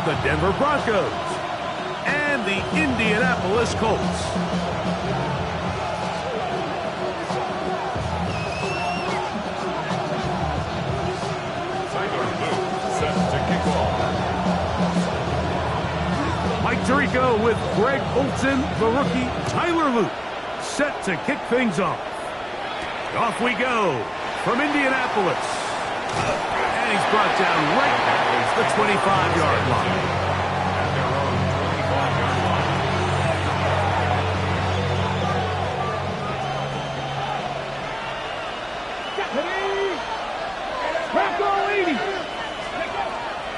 the Denver Broncos and the Indianapolis Colts. Mike Tirico with Greg Olsen, the rookie Tyler Luke, set to kick things off. Off we go from Indianapolis. And he's brought down right at the 25-yard line.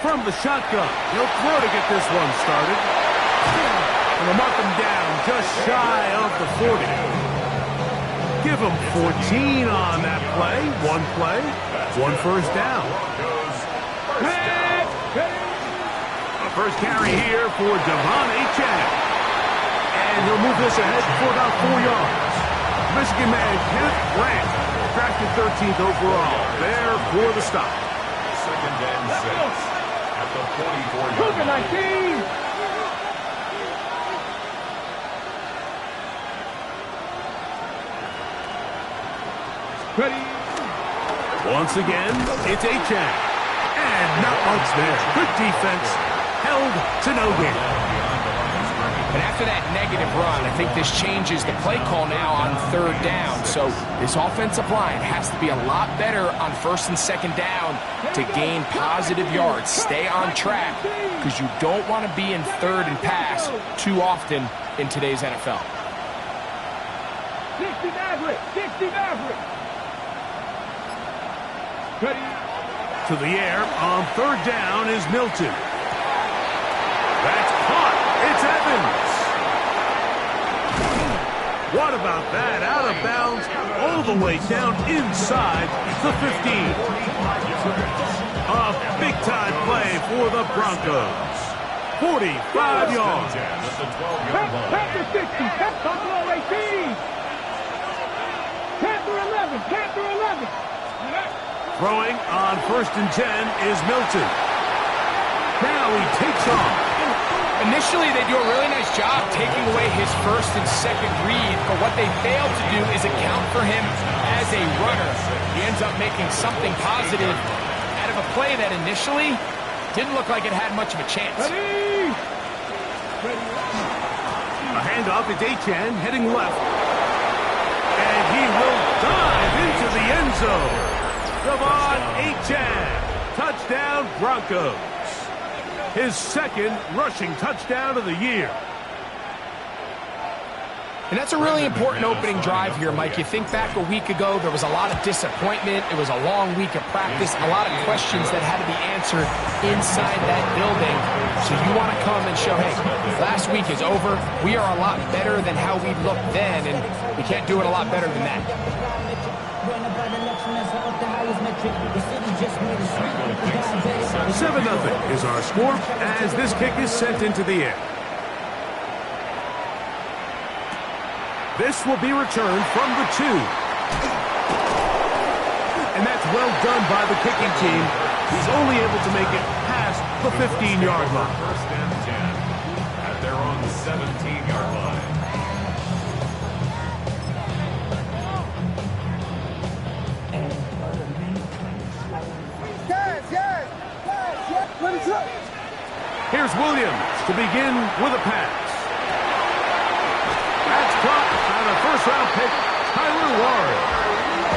From the shotgun, he'll throw to get this one started. And they'll mark him down just shy of the 40. Give him 14 on that play. One first down. A first carry here for Devon Achane. And he'll move this ahead for about 4 yards. Michigan man Kenneth Grant, drafted 13th overall, there for the stop. Second and 6. At the 44-yard line. Ready. Once again, it's Achane. And not much there. Good defense. Held to no gain. And after that negative run, I think this changes the play call now on third down. So this offensive line has to be a lot better on first and second down to gain positive yards. Stay on track because you don't want to be in third and pass too often in today's NFL. 60 Maverick! 60 Maverick! Ready? To the air on third down is Milton. That's caught. It's Evans. What about that? Out of bounds all the way down inside the 15. A big-time play for the Broncos. 45 yards. Panther 60. Buffalo 18. Panther 11. Panther 11. Throwing on first and 10 is Milton. Now he takes off. Initially, they do a really nice job taking away his first and second read, but what they fail to do is account for him as a runner. He ends up making something positive out of a play that initially didn't look like it had much of a chance. Ready? A handoff, it's Achane heading left. And he will dive into the end zone. Devon Achane, touchdown Broncos. His second rushing touchdown of the year. And that's a really important opening drive here, Mike. You think back a week ago, there was a lot of disappointment. It was a long week of practice, a lot of questions that had to be answered inside that building. So you want to come and show, hey, last week is over. We are a lot better than how we looked then, and we can't do it a lot better than that. 7-0 is our score as this kick is sent into the air. This will be returned from the 2. And that's well done by the kicking team. He's only able to make it past the 15-yard line. First and 10 at their own 17-yard line. Here's Williams to begin with a pass. That's caught on a first-round pick, Tyler Warren.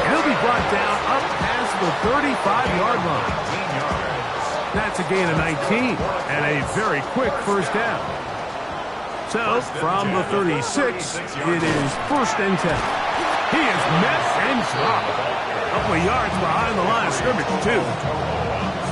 He'll be brought down up past the 35-yard line. That's a gain of 19 and a very quick first down. So, from the 36, it is first and 10. He is met and dropped. A couple of yards behind the line of scrimmage, too.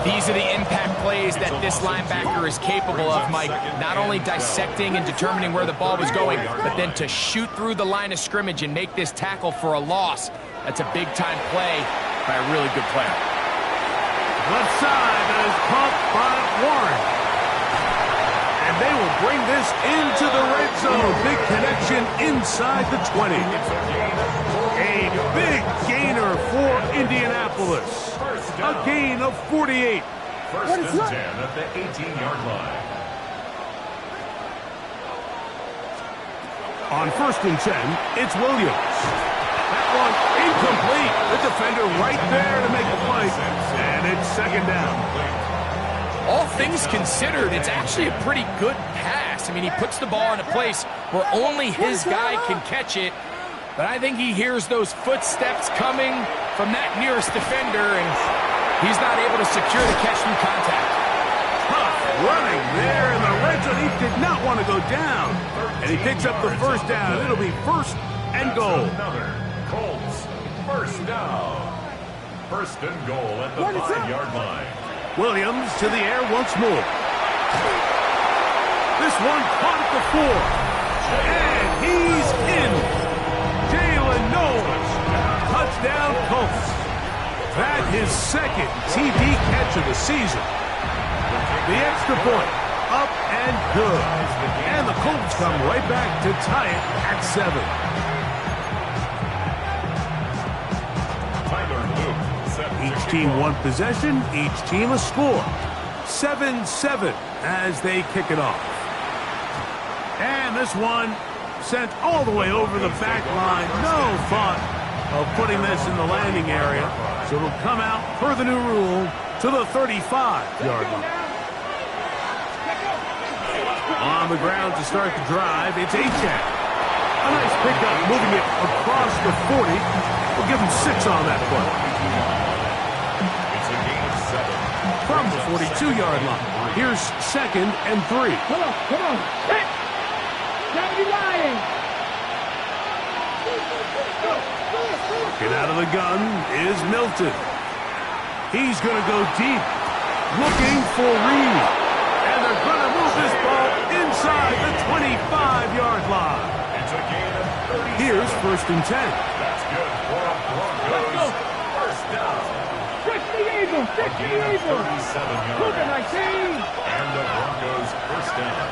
These are the impact plays that this linebacker is capable of, Mike. Not only dissecting and determining where the ball was going, but then to shoot through the line of scrimmage and make this tackle for a loss. That's a big-time play by a really good player. Left side is pumped by Warren. And they will bring this into the red zone. Big connection inside the 20. A big gainer for Indianapolis. A gain of 48. First and 10 at the 18-yard line. On 1st and 10, it's Williams. That one incomplete. The defender right there to make the play. And it's 2nd down. All things considered, it's actually a pretty good pass. I mean, he puts the ball in a place where only his guy can catch it. But I think he hears those footsteps coming from that nearest defender, and he's not able to secure the catch through contact. Tough running there in the red zone. He did not want to go down. And he picks up the 1st down. It'll be 1st and goal. Another Colts 1st down. 1st and goal at the 5-yard line. Williams to the air once more. This one caught at the 4. And he's in. Jalen Knowles. Touchdown Colts. That his 2nd TD catch of the season. The extra point. Up and good. And the Colts come right back to tie it at 7. Each team one possession, each team a score. 7-7 as they kick it off. And this one sent all the way over the back line. No thought of putting this in the landing area. So it'll come out, per the new rule, to the 35-yard line. On the ground to start the drive, it's Achane. A nice pickup, moving it across the 40. We'll give him 6 on that play. It's a gain of 7. From the 42-yard line, here's 2nd and 3. Come on. Hit. Gotta lying. Get out of the gun is Milton. He's going to go deep, looking for Reed. And they're going to move this ball inside the 25-yard line. It's a gain of 30. Here's 1st and 10. That's good for a Broncos 1st down. 60 Eagles. 60 Eagles. 37 yards. Cougar 19. And the Broncos 1st down.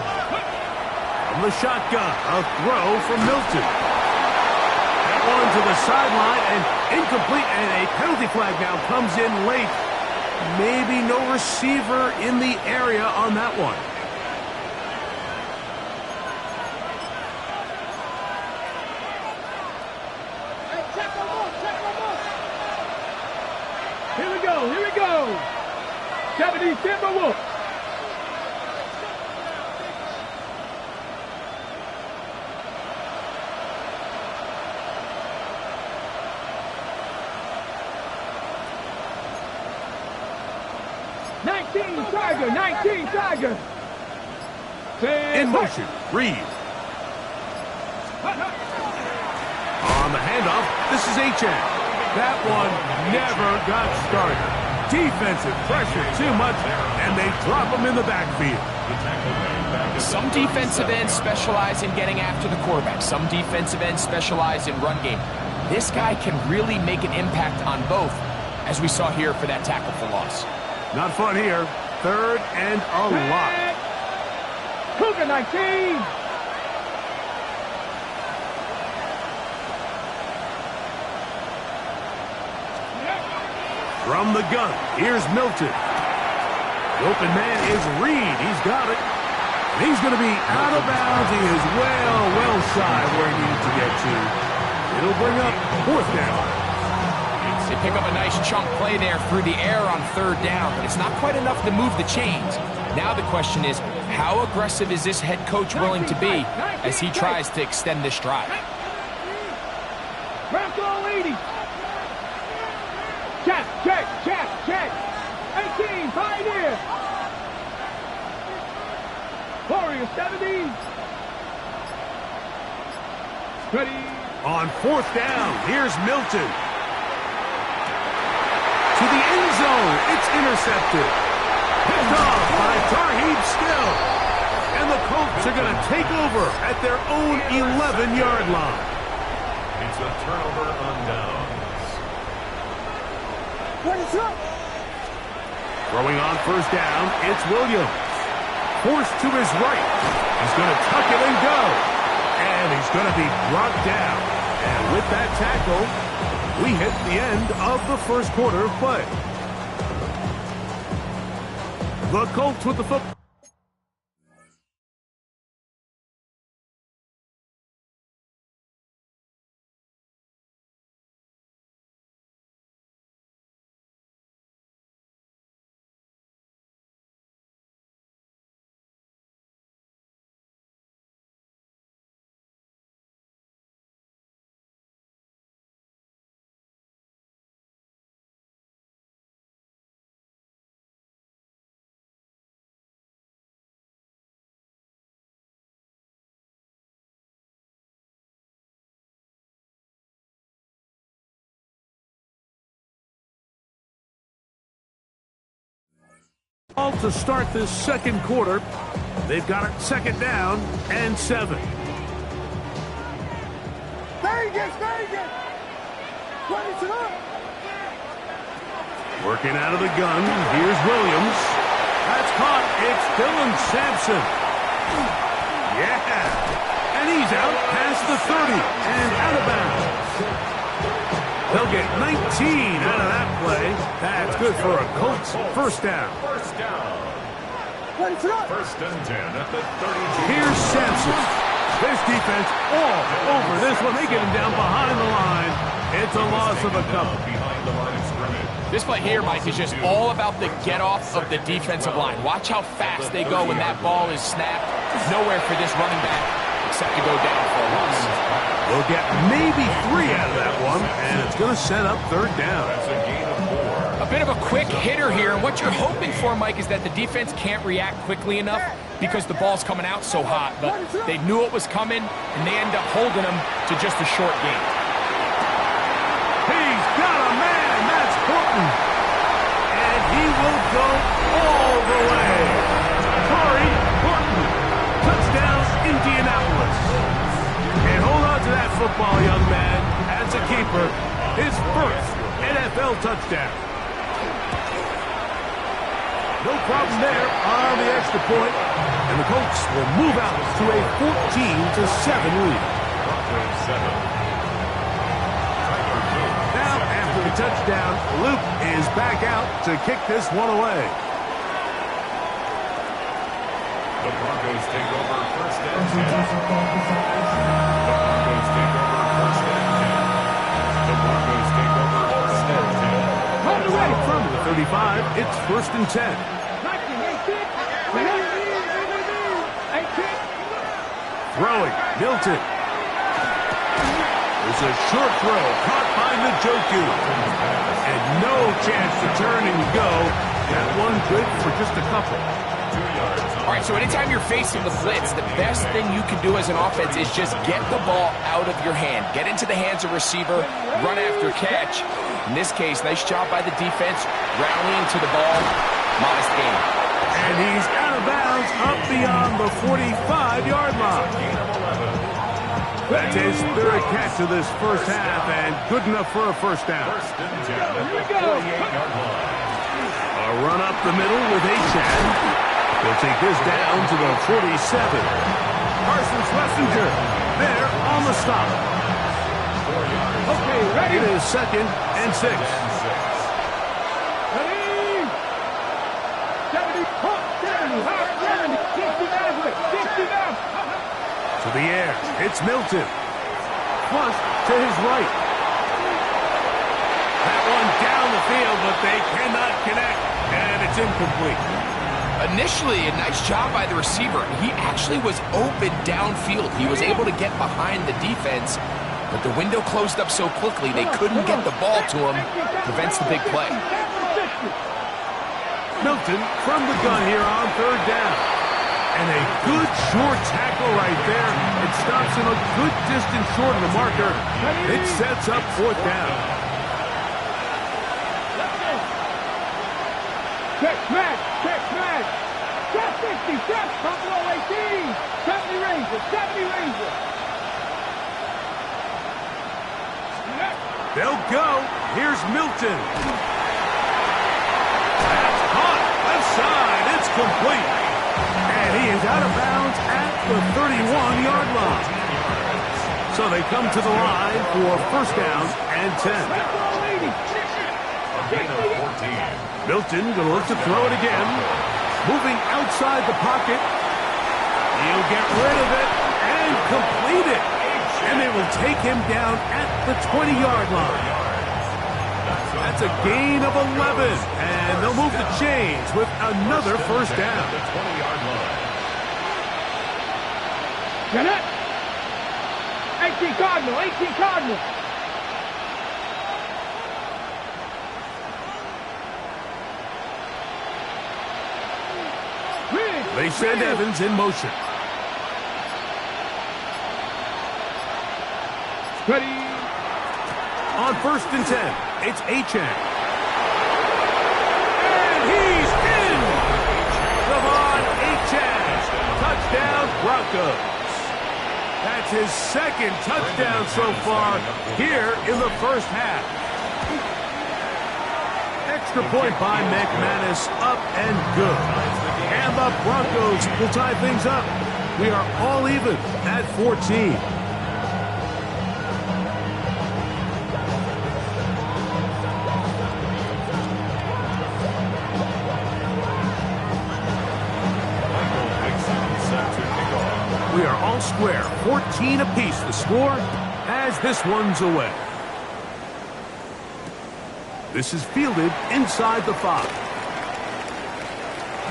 From the shotgun, a throw from Milton. That one to the sideline and incomplete, and a penalty flag now comes in late. Maybe no receiver in the area on that one. Here we go. 70 Timberwolves. Tiger. In motion, Reed. On the handoff, this is Achane. That one never got started. Defensive pressure too much, and they drop him in the backfield. Some defensive ends specialize in getting after the quarterback. Some defensive ends specialize in run game. This guy can really make an impact on both, as we saw here for that tackle for loss. Not fun here. 3rd and a lot. Cougar 19. From the gun, here's Milton. The open man is Reed. He's got it. And he's going to be out of bounds. He is well shy where he needs to get to. It'll bring up 4th down. They pick up a nice chunk play there through the air on 3rd down, but it's not quite enough to move the chains. Now the question is, how aggressive is this head coach willing to be as he tries to extend this drive? Bronco 80. Check. 18, Pioneer. Warrior 70. Ready. On 4th down, here's Milton. To the end zone, it's intercepted. Picked off by Tarheeb Still. And the Colts are going to take over at their own 11-yard line. It's a turnover on downs. What is up? Throwing on 1st down, it's Williams. Forced to his right. He's going to tuck it and go. And he's going to be brought down. And with that tackle, we hit the end of the 1st quarter of play. The Colts with the football. To start this second quarter, they've got it second down and 7. Vegas! Working out of the gun, here's Williams. That's caught. It's Dylan Sampson. Yeah. And he's out past the 30 and out of bounds. They'll get 19 out of that play. That's good for a Colts first down. First and 10 at the 32. Here's Sampson. This defense all over this one. They get him down behind the line. It's a loss of a couple. Behind the line of scrimmage. This play here, Mike, is just all about the get-off of the defensive line. Watch how fast they go when that ball is snapped. Nowhere for this running back except to go down for a loss. They'll get maybe 3 out of that one, and it's going to set up third down. That's a gain of 4. A bit of a quick hitter here. And what you're hoping for, Mike, is that the defense can't react quickly enough because the ball's coming out so hot. But they knew it was coming, and they end up holding them to just a short gain. He's got a man. That's Horton. And he will go all the way. Corey Horton. Touchdown, Indianapolis. And hold on to that football, young man. As a keeper, his first NFL touchdown. No problem there on the extra point, and the Colts will move out to a 14-7 lead. Now, after the touchdown, Luke is back out to kick this one away. The Broncos take over first and 10. The Broncos take over first and 10. The Broncos take over first and 10. From the 35, it's first and 10. Throwing, Milton. There's a short throw caught by Njoku. And no chance to turn and go. That one good for just a couple. 2 yards. All right, so anytime you're facing the blitz, the best thing you can do as an offense is just get the ball out of your hand. Get into the hands of receiver, run after catch. In this case, nice job by the defense, rallying to the ball. Modest gain. And he's out of bounds up beyond the 45-yard line. That's his third catch of this first half, and good enough for a first down. First and 10 at the 48-yard line. A run up the middle with Achan. He'll take this down to the 47. Parsons Wessinger there on the stop. 4 yards. Okay, ready? It is second and 6. Ready? 70, 70, 69. To the air, it's Milton. Flush to his right. That one down the field, but they cannot connect, and it's incomplete. Initially, a nice job by the receiver. He actually was open downfield. He was able to get behind the defense, but the window closed up so quickly they couldn't get the ball to him. Prevents the big play. Milton from the gun here on third down. And a good short tackle right there. It stops him a good distance short of the marker. It sets up fourth down. Check smash. Check 50, check. Buffalo 18. 70 Rangers. They'll go. Here's Milton. That's caught. Left side. It's complete. And he is out of bounds at the 31-yard line. So they come to the line for first down and 10. A gain of 14. Milton going to look to throw it again. Moving outside the pocket. He'll get rid of it and complete it. And they will take him down at the 20-yard line. That's a gain of 11. And they'll move the chains with another first down. The 20-yard line. Get it. 18 Cardinal. They send Evans in motion. Ready. On first and 10, it's Achan. And he's in! Broncos. That's his second touchdown so far here in the first half. Extra point by McManus, up and good. And the Broncos will tie things up. We are all even at 14. We are all square, 14 apiece the score as this one's away. This is fielded inside the 5.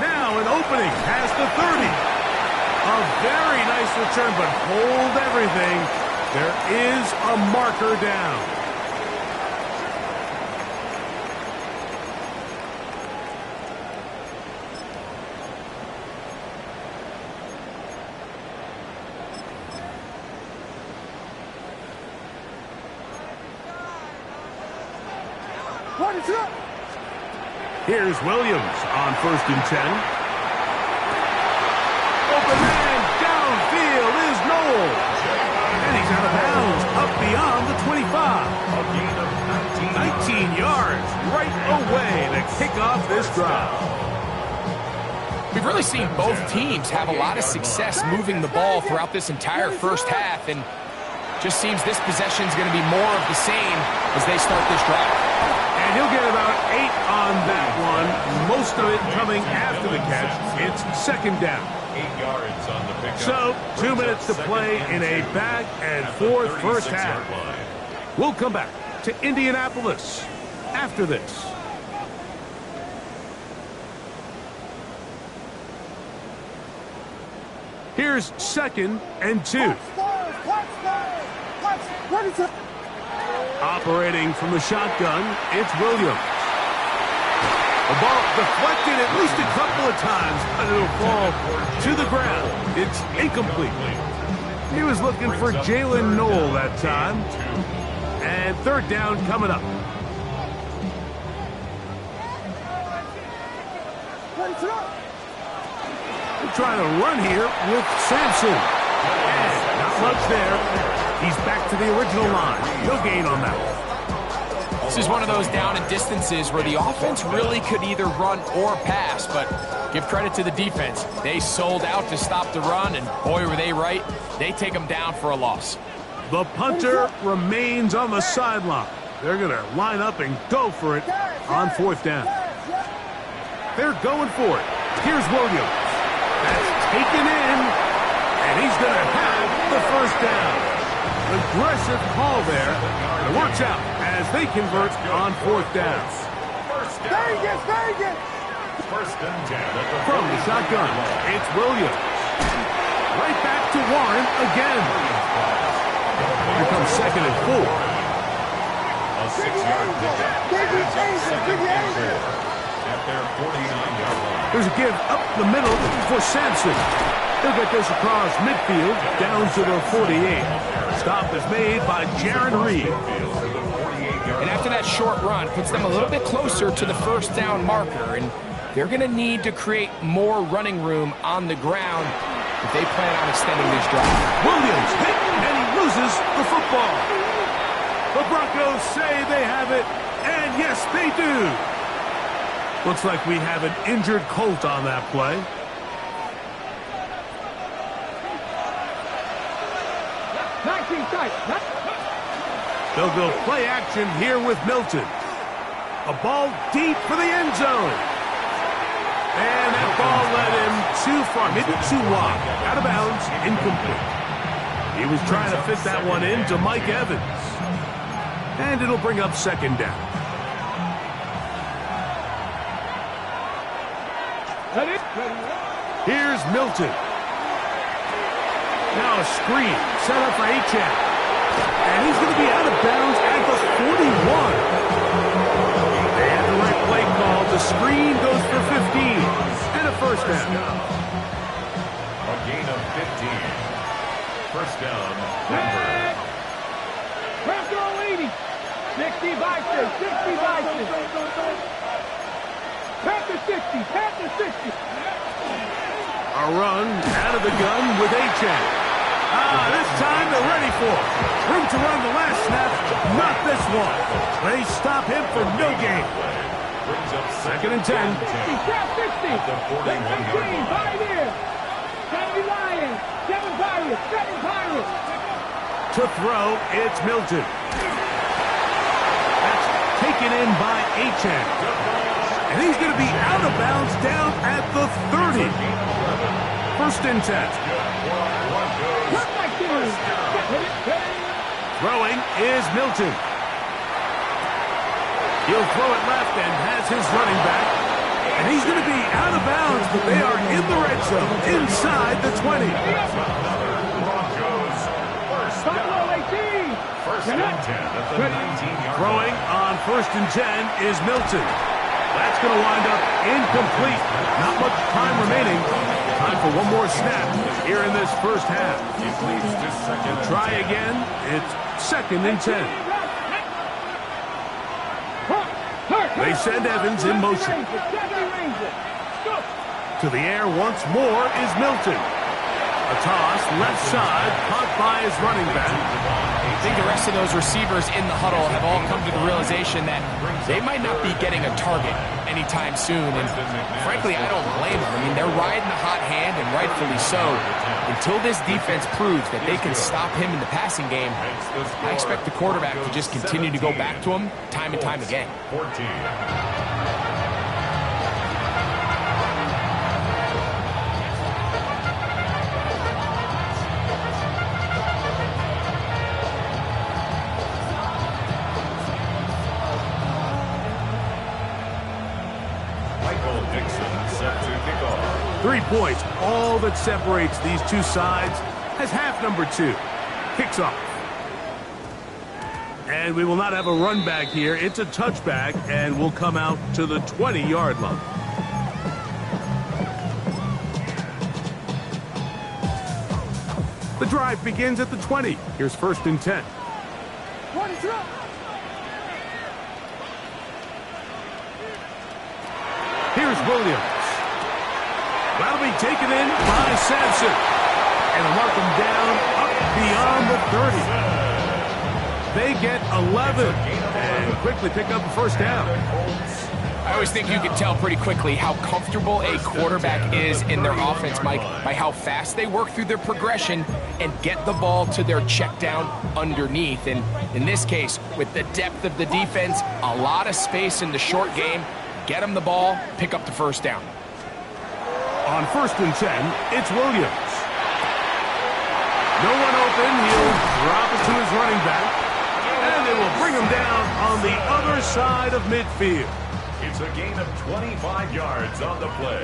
Now an opening past the 30. A very nice return, but hold everything. There is a marker down. Here's Williams on 1st and 10. Open man, downfield is Knowles. And he's out of bounds, up beyond the 25. A gain of 19 yards right away to kick off this drive. We've really seen both teams have a lot of success moving the ball throughout this entire first half, and just seems this possession is going to be more of the same as they start this drive. And he'll get about 8 on that one, most of it coming after the catch. It's 2nd down. 8 yards on the pickup. So, 2 minutes to play in a back and forth first half. We'll come back to Indianapolis after this. Here's 2nd and 2. Operating from the shotgun, it's Williams. The ball deflected at least a couple of times, but it'll fall to the ground. It's incomplete. He was looking for Jalen Knoll that time. And 3rd down coming up. They're trying to run here with Sampson. And not much there. He's back to the original line. No gain on that. This is one of those down and distances where the offense really could either run or pass, but give credit to the defense. They sold out to stop the run, and boy, were they right. They take them down for a loss. The punter remains on the sideline. They're going to line up and go for it on 4th down. They're going for it. Here's Williams. That's taken in, and he's going to have the 1st down. Aggressive call there. It works out as they convert on 4th down. Very good. From the shotgun, it's Williams. Right back to Warren again. Here comes 2nd and 4. A 6-yard pickup. At their 49-yard line. There's a give up the middle for Sampson. He'll get this across midfield down to the 48. Stop is made by Jaron Reed. And after that short run, puts them a little bit closer to the 1st down marker, and they're going to need to create more running room on the ground if they plan on extending this drive. Williams hit, and he loses the football. The Broncos say they have it, and yes, they do. Looks like we have an injured Colt on that play. They'll go play action here with Milton. A ball deep for the end zone. And that ball led him too far, maybe too wide. Out of bounds, incomplete. He was trying to fit that one into Mike Evans. And it'll bring up 2nd down. Here's Milton. Now a screen set up for Achane. And he's going to be out of bounds at the 41. They had the right play call. The screen goes for 15. And a 1st down. A gain of 15. 1st down, Denver. Pressure on 80. 60 Vikings. 60 Vikings. Panther 60. Panther 60. A run out of the gun with Achane. This time they're ready for it. Room to run the last snap, not this one. They stop him for no gain. Second and 10. He's got 60. The 41-yard line. 5 here. 70 Lions. 7 Pirates. 7 Pirates. To throw, it's Milton. That's taken in by Achane. And he's going to be out of bounds down at the 30. First and 10. Throwing is Milton. He'll throw it left and has his running back. And he's going to be out of bounds, but they are in the red zone inside the 20. Broncos. First and 10 at the 19-yard line. Throwing on first and 10 is Milton. That's going to wind up incomplete. Not much time remaining. Time for one more snap here in this first half. Try again. It's second and 10. They send Evans in motion. To the air once more is Milton. A toss, left side, caught by his running back. I think the rest of those receivers in the huddle have all come to the realization that they might not be getting a target anytime soon. And frankly, I don't blame them. I mean, they're riding the hot hand, and rightfully so. Until this defense proves that they can stop him in the passing game, I expect the quarterback to just continue to go back to him time and time again. 14. Set to kick off. 3 points, all that separates these two sides as half number 2 kicks off. And we will not have a run back here. It's a touchback, and will come out to the 20-yard line. The drive begins at the 20. Here's first and 10. Here's Williams. That'll be taken in by Sampson. And mark him down up beyond the 30. They get 11 and quickly pick up the first down. I always think you can tell pretty quickly how comfortable a quarterback is in their offense, Mike, by how fast they work through their progression and get the ball to their check down underneath. And in this case, with the depth of the defense, a lot of space in the short game, get him the ball, pick up the first down. On first and 10, it's Williams. No one open. He'll drop it to his running back. And they will bring him down on the other side of midfield. It's a gain of 25 yards on the play.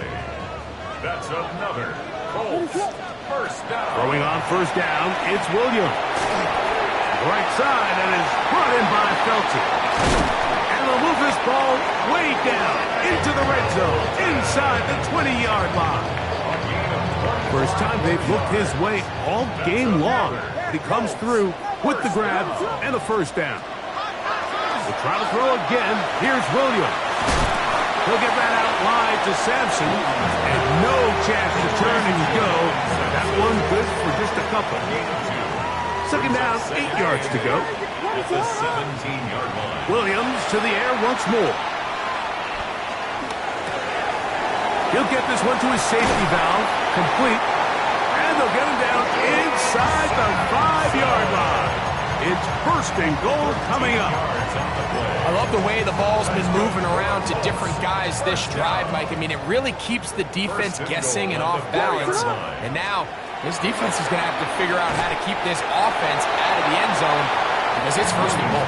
That's another Colts first down. Throwing on first down, it's Williams. Right side, and is brought in by Felton. And they'll move this ball way down into the red zone, inside the 20-yard line. First time they've looked his way all game long. He comes through with the grab and a first down. We'll try to throw again. Here's Williams. He'll get that out wide to Sampson, and no chance to turn and go. That one good for just a couple. Second down, 8 yards to go. At the 17-yard line. Williams to the air once more. He'll get this one to his safety valve, complete, and they'll get him down inside the 5-yard line. It's first and goal coming up. I love the way the ball's been moving around to different guys this drive, Mike. I mean, it really keeps the defense guessing and off balance. And now, this defense is going to have to figure out how to keep this offense out of the end zone because it's first and goal.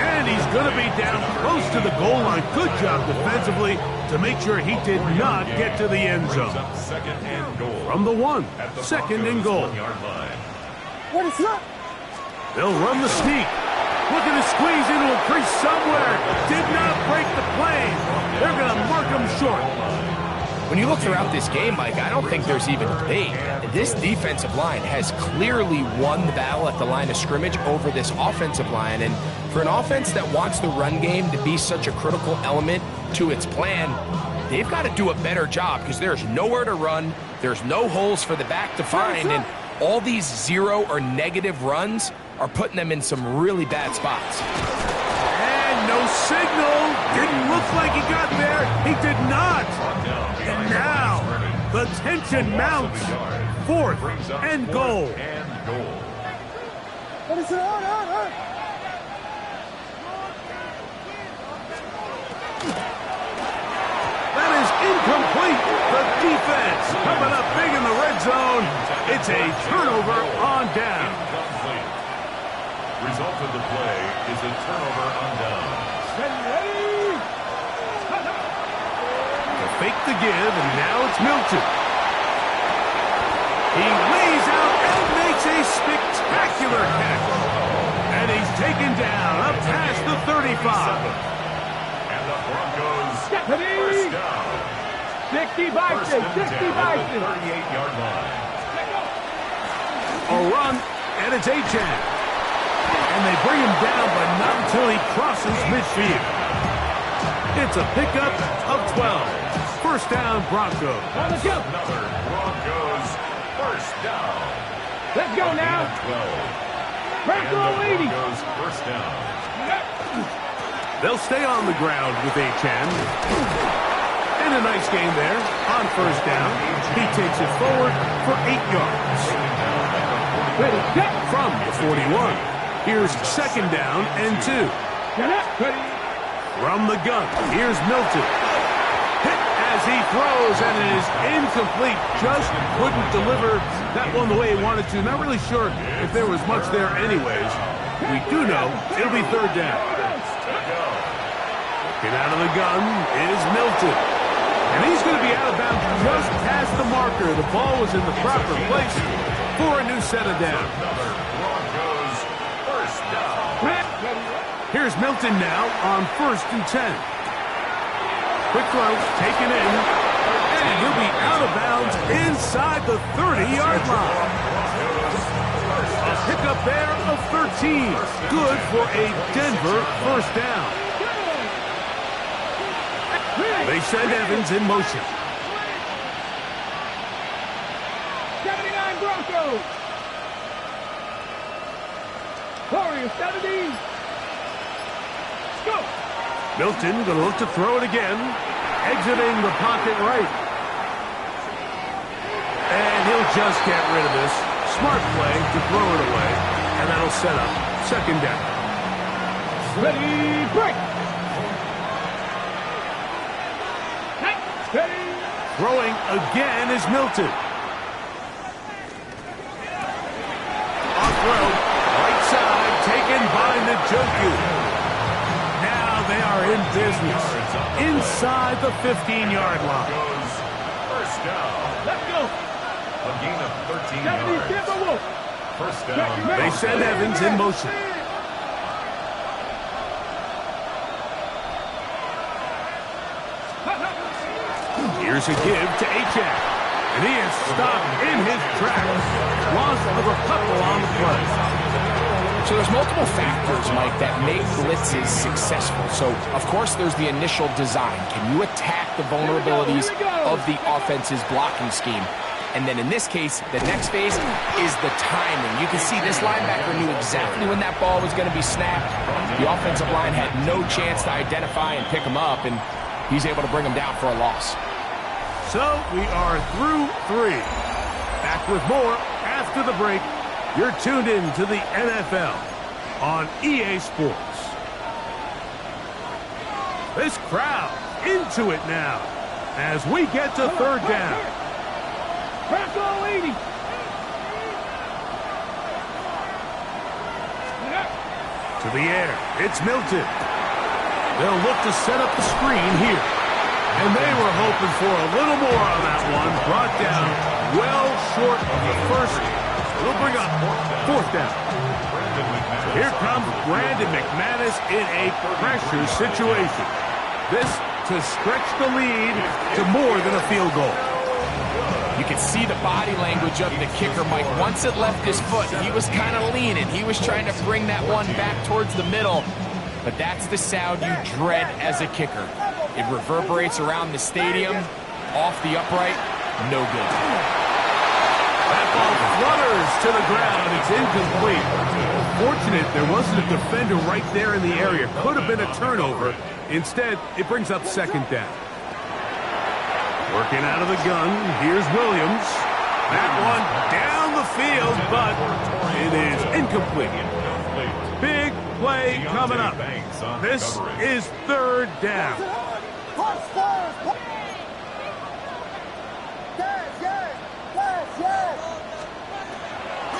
And he's going to be down close to the goal line. Good job defensively to make sure he did not get to the end zone. Second and goal. From the 1, second and goal. What is up? They'll run the sneak. Looking to squeeze into a crease somewhere. Did not break the plane. They're going to mark him short. When you look throughout this game, Mike, I don't think there's even debate. This defensive line has clearly won the battle at the line of scrimmage over this offensive line. And for an offense that wants the run game to be such a critical element to its plan, they've got to do a better job because there's nowhere to run, there's no holes for the back to find, and all these 0 or negative runs are putting them in some really bad spots. And no signal. Didn't look like he got there. He did not. And now the tension mounts. 4th and goal. That is incomplete. The defense coming up big in the red zone. It's a turnover on down. Result of the play is a turnover on down. To fake the give, and now it's Milton. He lays out and makes a spectacular catch. And he's taken down up past the 35. And the Broncos first down. 60 Bison, 60 Bison. 38-yard line. A run, and it's Achane. And they bring him down, but not until he crosses midfield. It's a pickup of 12. First down, Broncos. On the jump. Another Broncos first down. Let's go now. 12. Bronco And the 80. Broncos first down. They'll stay on the ground with Achane. And a nice game there on first down. He takes it forward for 8 yards. Ready, set. From the 41. Here's second down and 2. Get up. Ready. From the gun, here's Milton. Hit as he throws, and it is incomplete. Just couldn't deliver that one the way he wanted to. Not really sure if there was much there anyways. We do know it'll be third down. Get out of the gun is Milton. And he's going to be out of bounds just past the marker. The ball was in the proper place for a new set of downs. Broncos first down. Here's Milton now on 1st and 10. Quick throw, taken in, and he'll be out of bounds inside the 30-yard line. A pickup there of 13. Good for a Denver first down. They send Evans in motion. 79 Broncos. Warriors 70. Go. Milton going to look to throw it again. Exiting the pocket right. And he'll just get rid of this. Smart play to throw it away. And that'll set up second down. Ready, break. Ready. Throwing again is Milton. Off-road, right side, taken by Njoku. Now they are in business. Inside the 15-yard line. First down. Let's go. A gain of 13 70 yards. Timberwolves. First down. They send Evans in motion. Here's a give to Achane. And he is stopped in his tracks. Loss of a couple on the play. So there's multiple factors, Mike, that make blitzes successful. So, of course, there's the initial design. Can you attack the vulnerabilities of the offense's blocking scheme? And then in this case, the next phase is the timing. You can see this linebacker knew exactly when that ball was going to be snapped. The offensive line had no chance to identify and pick him up, and he's able to bring him down for a loss. So we are through 3. Back with more after the break. You're tuned in to the NFL on EA Sports. This crowd into it now as we get to third down. Bronco 80. To the air, it's Milton. They'll look to set up the screen here. And they were hoping for a little more on that one. Brought down well short of the first. We'll bring up fourth down. Here comes Brandon McManus in a pressure situation. This to stretch the lead to more than a field goal. You can see the body language of the kicker, Mike. Once it left his foot, he was kind of leaning. He was trying to bring that one back towards the middle. but that's the sound you dread as a kicker. It reverberates around the stadium, off the upright, no good. That ball flutters to the ground. It's incomplete. Fortunate there wasn't a defender right there in the area. Could have been a turnover. Instead, it brings up second down. Working out of the gun, here's Williams. That one down the field, but it is incomplete. Big play coming up. This is third down.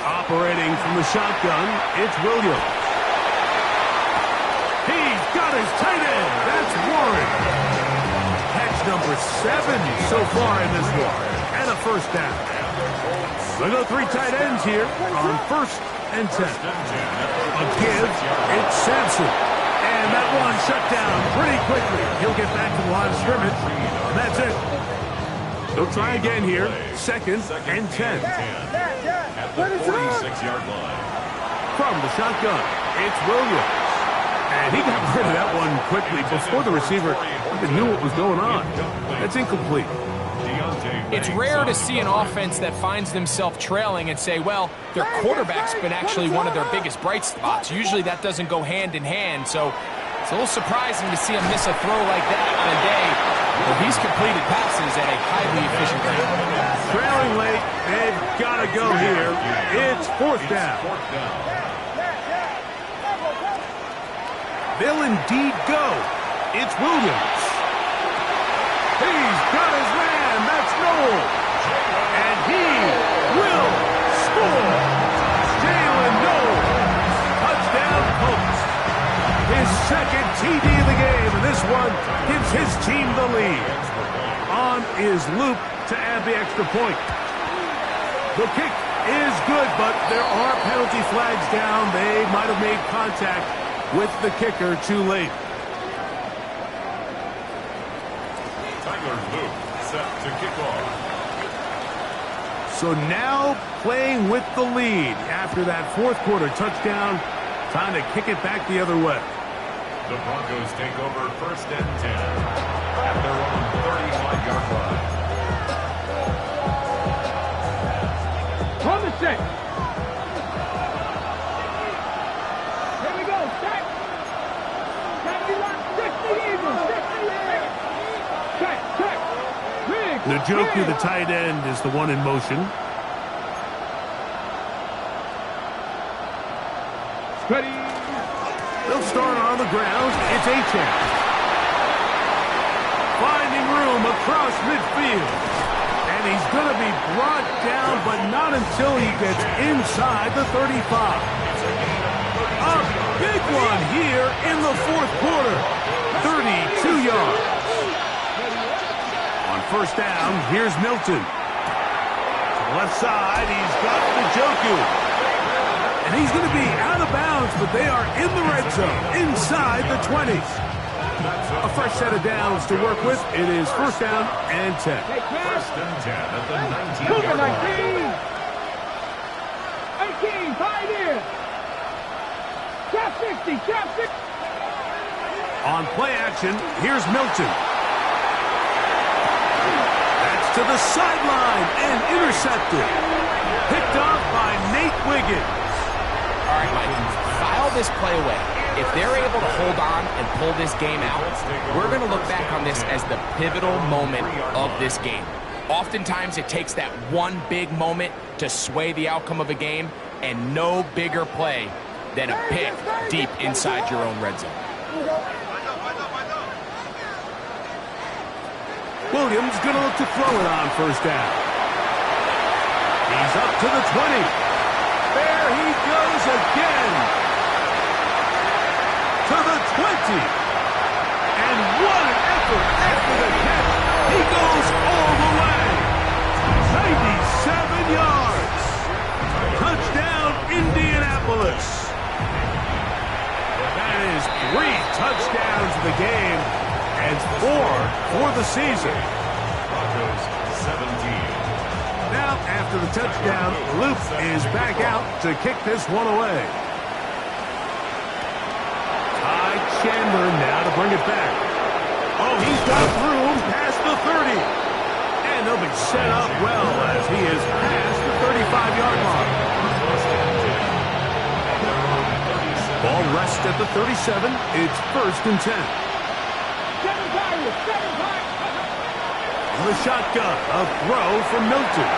Operating from the shotgun, it's Williams. He's got his tight end. That's Warren. Catch number 7 so far in this one. And a first down. We'll go 3 tight ends here on 1st and 10. A give, it's Sampson. And that one shut down pretty quickly. He'll get back to the line of scrimmage. And that's it. They'll try again here. 2nd and 10. At the 46-yard line. From the shotgun, it's Williams. And he got rid of that one quickly before the receiver even knew what was going on. That's incomplete. It's rare to see an offense that finds themselves trailing and say, well, their quarterback's been actually one of their biggest bright spots. Usually that doesn't go hand in hand, so it's a little surprising to see him miss a throw like that on a day where he's completed passes at a highly efficient rate. Trailing late, they've got to go here. It's 4th down. They'll indeed go. It's Williams. He's got his man. That's Noel. And he will score. Jalen Noel. Touchdown, Colts. His 2nd TD of the game, and this one gives his team the lead. On is Luke to add the extra point. The kick is good, but there are penalty flags down. They might have made contact with the kicker too late. Tyler Luke set to kick off. So now playing with the lead after that 4th quarter touchdown. Time to kick it back the other way. The Broncos take over 1st and 10 at their own 35-yard line. On the set. Here we go. Set. Got to be locked. 60 Eagles. 60 Check. Check. Big. Njoku, the tight end, is the one in motion. Ready. They'll start on the ground. It's Achane. Finding room across midfield. And he's going to be brought down, but not until he gets inside the 35. A big one here in the 4th quarter. 32 yards. On 1st down, here's Milton. To the left side, he's got Njoku. And he's going to be out of bounds, but they are in the red zone, inside the 20s. A fresh set of downs to work with. It is 1st down and 10. 1st and 10 at the 19-yard line. 18, 5 in. Cap 60, cap 60. On play action, here's Milton. That's to the sideline and intercepted. Picked off by Nate Wiggins. All right, Mike, file this play away. If they're able to hold on and pull this game out, we're going to look back on this as the pivotal moment of this game. Oftentimes, it takes that one big moment to sway the outcome of a game, and no bigger play than a pick deep inside your own red zone. Williams going to look to throw it on 1st down. He's up to the 20. There he goes again. To the 20. And what an effort after the catch. He goes all the way. 97 yards. Touchdown, Indianapolis. That is 3 touchdowns in the game and 4 for the season. Broncos 17. Now, after the touchdown, Luke is back out to kick this one away. High Chandler now to bring it back. Oh, he's got room past the 30. And they'll be set up well as he is past the 35-yard line. Ball rests at the 37. It's 1st and 10. The shotgun, a throw from Milton.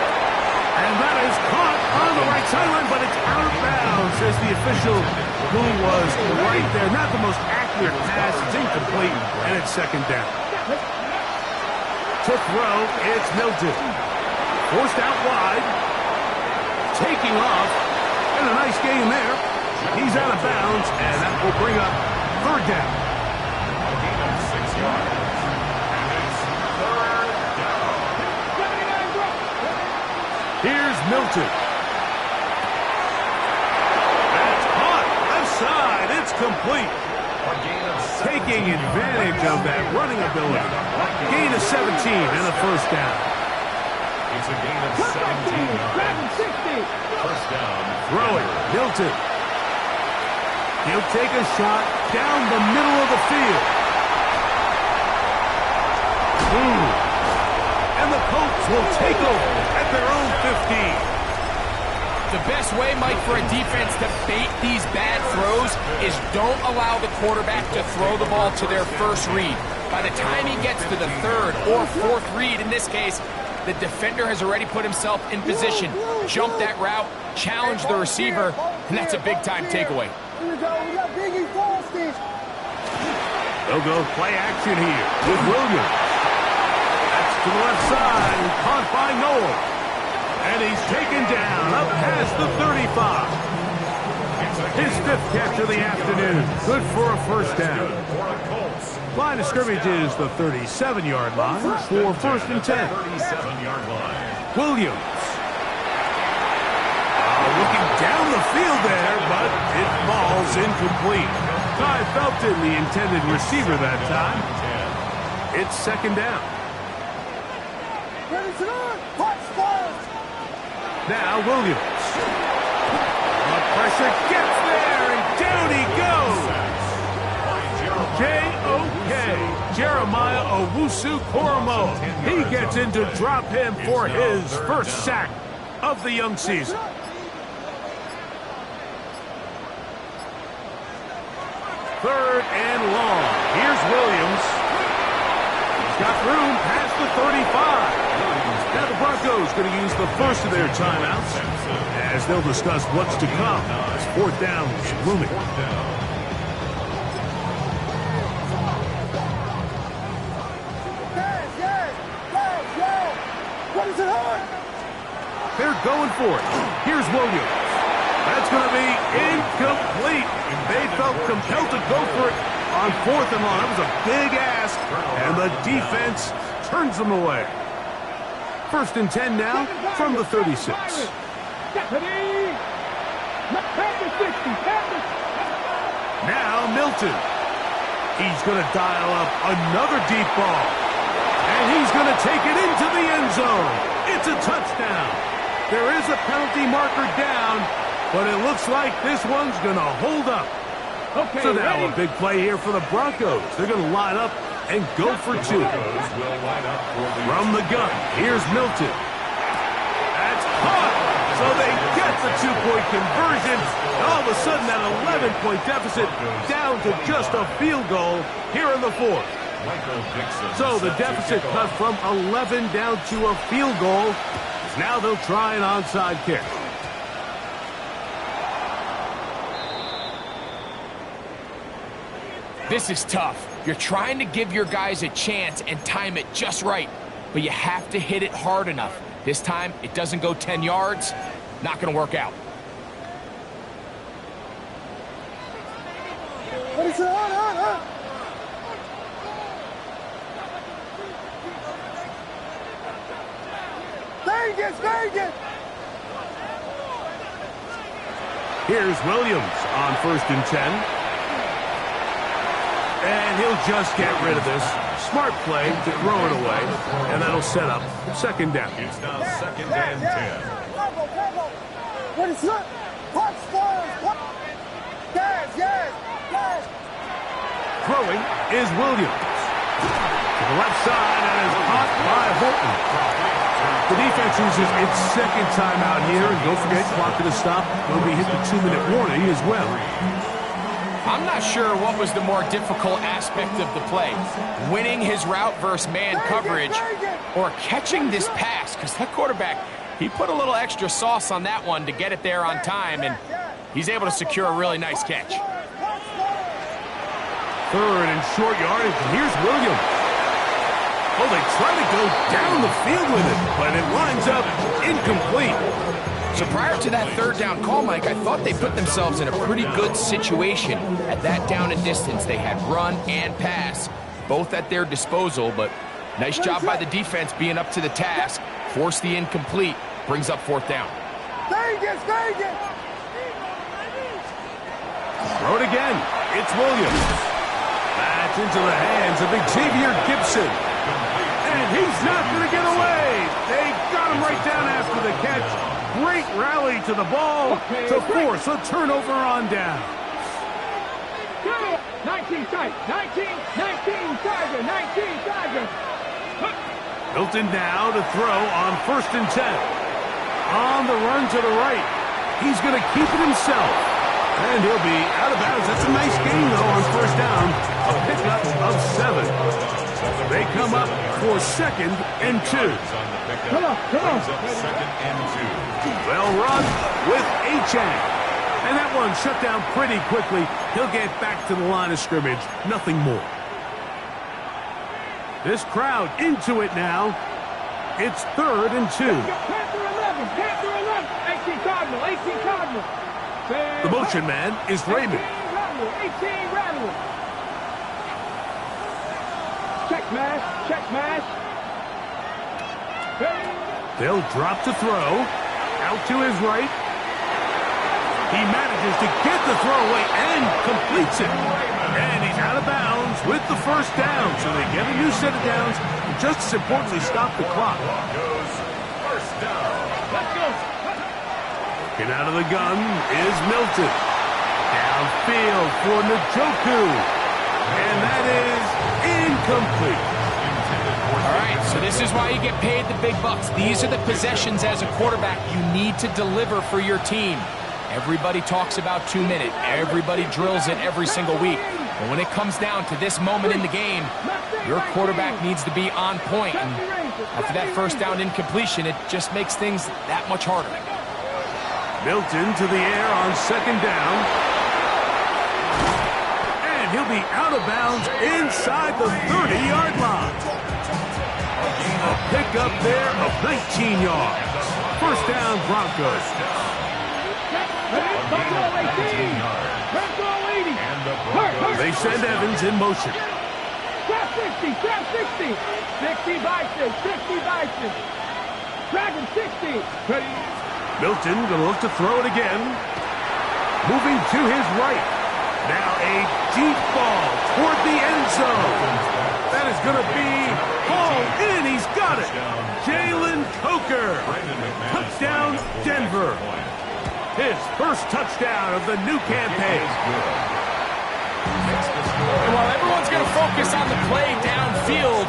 And that is caught on the right sideline, but it's out of bounds, says the official who was right there. Not the most accurate pass. It's incomplete, and it's 2nd down. To throw, it's Milton. Forced out wide. Taking off. And a nice gain there. He's out of bounds, and that will bring up 3rd down. A gain of 6 yards. And it's 3rd down. Here's Milton. That's caught. Left side. It's complete. A gain of 17. Taking advantage of that running ability. Gain of 17 and a 1st down. It's a gain of 17 yards. 1st down. Throwing. Milton. He'll take a shot down the middle of the field. And the Colts will take over at their own 15. The best way, Mike, for a defense to bait these bad throws is don't allow the quarterback to throw the ball to their first read. By the time he gets to the 3rd or 4th read, in this case, the defender has already put himself in position, jump that route, challenge the receiver, and that's a big-time takeaway. They'll go play action here with Williams. That's to the left side, caught by Noel. And he's taken down up past the 35. His 5th catch of the afternoon. Good for a 1st down. Line of scrimmage is the 37-yard line for 1st and 10. 37-yard line. Williams. Looking down the field there, but it falls incomplete. Ty Felton, the intended receiver that time. It's 2nd down. Now Williams. The pressure gets there, and down he goes. J.O.K. Jeremiah Owusu-Koramoah. He gets in to drop him for his 1st sack of the young season. 3rd and long. Here's Williams. He's got room past the 35. Now the Broncos going to use the first of their timeouts as they'll discuss what's to come as 4th down is looming. They're going for it. Here's Williams. That's going to be incomplete. They felt compelled to go for it on 4th and long. That was a big ask, and the defense turns them away. 1st and 10 now from the 36. Now Milton. He's going to dial up another deep ball. And he's going to take it into the end zone. It's a touchdown. There is a penalty marker down, but it looks like this one's going to hold up. Okay, so now a big play here for the Broncos. They're going to line up and go for 2. From the gun, here's Milton. That's caught. So they get the 2-point conversion. And all of a sudden, that 11-point deficit down to just a field goal here in the 4th. So the deficit cut from 11 down to a field goal. Now they'll try an onside kick. This is tough. You're trying to give your guys a chance and time it just right, but you have to hit it hard enough. This time, it doesn't go 10 yards. Not going to work out. Here's Williams on 1st and 10. And he'll just get rid of this. Smart play to throw it away. And that'll set up 2nd down. It's now 2nd and 10. Throwing is Williams. To the left side, and is caught by Horton. The defense uses its second timeout here, and don't forget, clock to the stop will be hit the 2-minute warning as well. I'm not sure what was the more difficult aspect of the play, winning his route versus man coverage or catching this pass, because that quarterback, he put a little extra sauce on that one to get it there on time, and he's able to secure a really nice catch. Third and short yardage, and here's Williams. Oh, they try to go down the field with it, but it winds up incomplete. So prior to that third down call, Mike, I thought they put themselves in a pretty good situation at that down and distance. They had run and pass, both at their disposal, but nice job by the defense being up to the task. Force the incomplete, brings up fourth down. Vegas! Throw it again. It's Williams. That's into the hands of Xavier Gibson. And he's not going to get away. They got him right down after the catch. Great rally to the ball to force a turnover on down. 19 tight. 19 Tiger. 19 Tiger. Milton now to throw on 1st and 10. On the run to the right. He's going to keep it himself. And he'll be out of bounds. That's a nice gain, though, on 1st down. A pickup of 7. They come up for 2nd and 2. Come on. Second and 2. Well run with Achane. And that one shut down pretty quickly. He'll get back to the line of scrimmage. Nothing more. This crowd into it now. It's 3rd and 2. Panther 11. 18 Cardinal. The motion man is Raymond. 18 Rattle. Check mash. They'll drop to throw. Out to his right. He manages to get the throw away and completes it. And he's out of bounds with the 1st down. So they get a new set of downs. And just as importantly, stop the clock. Broncos, first down. Let's go. Getting out of the gun is Milton. Downfield for Njoku. And that is incomplete. All right, so this is why you get paid the big bucks. These are the possessions as a quarterback you need to deliver for your team. Everybody talks about 2 minutes. Everybody drills it every single week. But when it comes down to this moment in the game, your quarterback needs to be on point. And after that 1st down incompletion, it just makes things that much harder. Milton to the air on 2nd down. And he'll be out of bounds inside the 30-yard line. A pickup there of 19 yards. 1st down, Broncos. They send Evans in motion. Trap 60. 60 Bison. Dragon 60. Milton going to look to throw it again. Moving to his right. Now a deep ball toward the end zone. That is going to be hauled in. He's got it. Jalen Coker. Touchdown, Denver. His 1st touchdown of the new campaign. And while everyone's going to focus on the play downfield,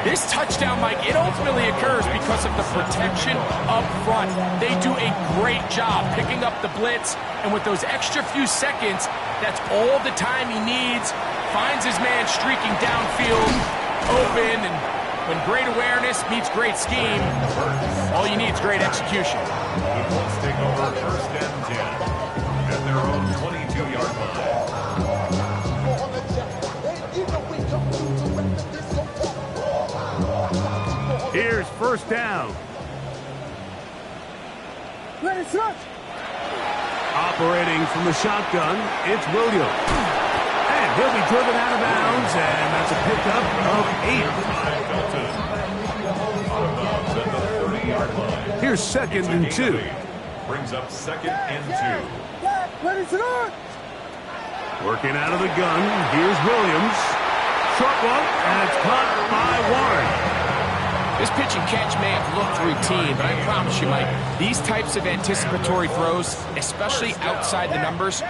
this touchdown, Mike, it ultimately occurs because of the protection up front. They do a great job picking up the blitz, and with those extra few seconds, that's all the time he needs. Finds his man streaking downfield, open, and when great awareness meets great scheme, all you need is great execution. The Colts take over 1st and 10 at their own 22-yard line. Here's 1st down. Operating from the shotgun, it's Williams. And he'll be driven out of bounds, and that's a pickup of 8. At the 30-yard line. Here's 2nd and 2. Brings up 2nd and 2. Working out of the gun, here's Williams. Short one, and it's caught by Warren. This pitch and catch may have looked routine, but I promise you, Mike, these types of anticipatory throws, especially outside the numbers,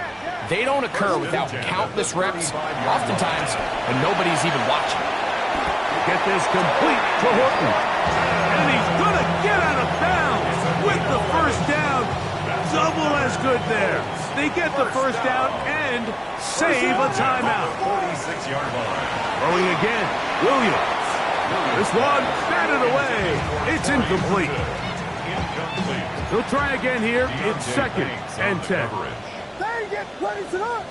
they don't occur without countless reps, oftentimes when nobody's even watching. Get this complete to Horton. And he's going to get out of bounds with the first down. Double as good there. They get the first down and save a timeout. 46-yard line. Throwing again, Williams. This one batted away. It's incomplete. He'll try again here. It's 2nd and 10. Dang it, plays it up.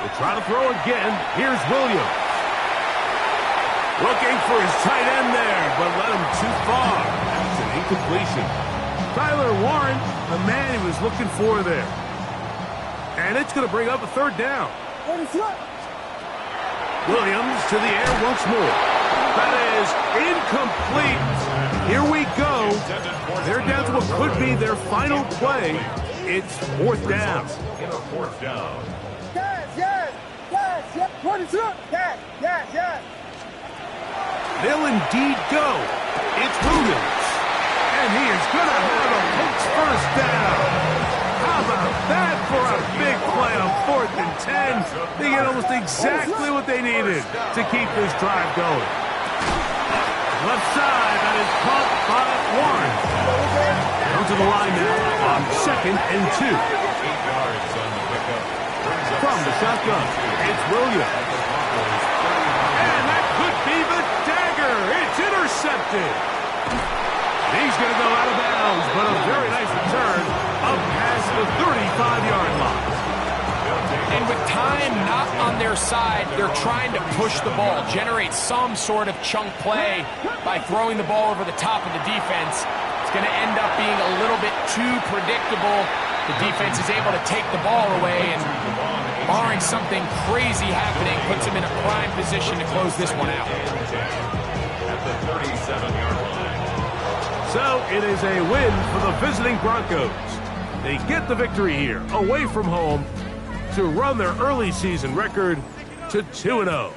We'll try to throw again. Here's Williams. Looking for his tight end there, but led him too far. That's an incompletion. Tyler Warren, the man he was looking for there. And it's going to bring up a 3rd down. Williams to the air once more. That is incomplete. Here we go. They're down to what could be their final play. It's 4th down. Fourth down. Yes. They'll indeed go. It's Williams. And he is going to have a Colts first down. How about that for a big play on 4th and 10? They get almost exactly what they needed to keep this drive going. Left side, that is caught by Warren. Down to the line now on 2nd and 2. 8 yards on the pickup. From the shotgun, it's Williams. And that could be the dagger. It's intercepted. He's going to go out of bounds, but a very nice return up past the 35-yard line. And with time not on their side, they're trying to push the ball, generate some sort of chunk play by throwing the ball over the top of the defense. It's going to end up being a little bit too predictable. The defense is able to take the ball away, and barring something crazy happening, puts them in a prime position to close this one out. At the 37-yard line. So it is a win for the visiting Broncos. They get the victory here, away from home, to run their early season record to 2-0.